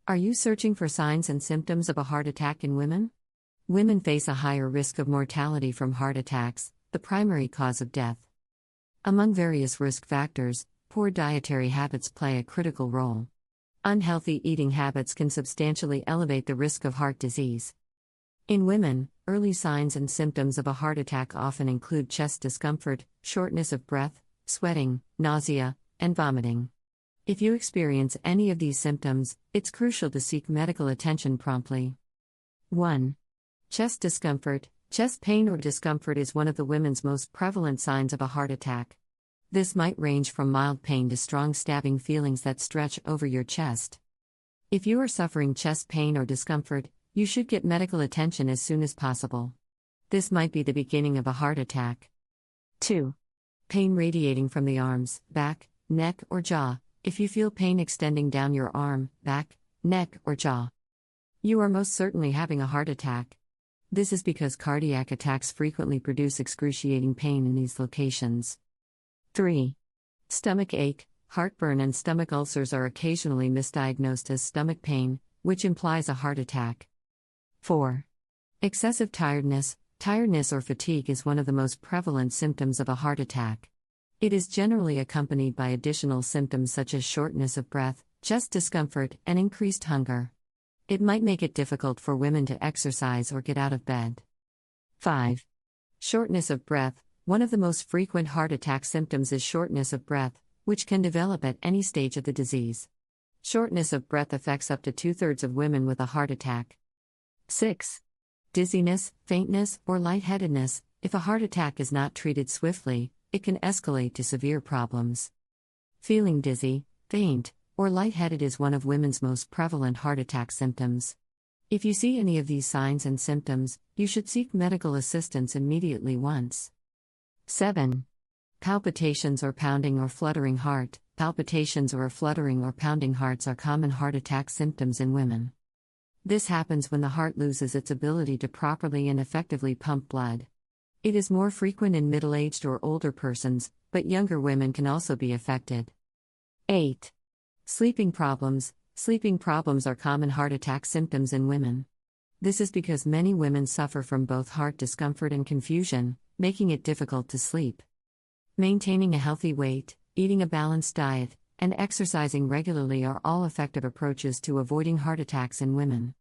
Are you searching for signs and symptoms of a heart attack in women? Women face a higher risk of mortality from heart attacks, the primary cause of death. Among various risk factors, poor dietary habits play a critical role. Unhealthy eating habits can substantially elevate the risk of heart disease. In women, early signs and symptoms of a heart attack often include chest discomfort, shortness of breath, sweating, nausea, and vomiting. If you experience any of these symptoms, it's crucial to seek medical attention promptly. 1. Chest discomfort. Chest pain or discomfort is one of the women's most prevalent signs of a heart attack. This might range from mild pain to strong stabbing feelings that stretch over your chest. If you are suffering chest pain or discomfort, you should get medical attention as soon as possible. This might be the beginning of a heart attack. 2. Pain radiating from the arms, back, neck, or jaw. If you feel pain extending down your arm, back, neck, or jaw, you are most certainly having a heart attack. This is because cardiac attacks frequently produce excruciating pain in these locations. 3. Stomach ache, heartburn, and stomach ulcers are occasionally misdiagnosed as stomach pain, which implies a heart attack. 4. Excessive tiredness. Tiredness or fatigue is one of the most prevalent symptoms of a heart attack. It is generally accompanied by additional symptoms such as shortness of breath, chest discomfort, and increased hunger. It might make it difficult for women to exercise or get out of bed. 5. Shortness of breath. One of the most frequent heart attack symptoms is shortness of breath, which can develop at any stage of the disease. Shortness of breath affects up to 2/3 of women with a heart attack. 6. Dizziness, faintness, or lightheadedness. If a heart attack is not treated swiftly, it can escalate to severe problems. Feeling dizzy, faint, or lightheaded is one of women's most prevalent heart attack symptoms. If you see any of these signs and symptoms, you should seek medical assistance immediately. 7. Palpitations or pounding or fluttering heart. Palpitations or fluttering or pounding hearts are common heart attack symptoms in women. This happens when the heart loses its ability to properly and effectively pump blood. It is more frequent in middle-aged or older persons, but younger women can also be affected. 8. Sleeping problems. Sleeping problems are common heart attack symptoms in women. This is because many women suffer from both heart discomfort and confusion, making it difficult to sleep. Maintaining a healthy weight, eating a balanced diet, and exercising regularly are all effective approaches to avoiding heart attacks in women.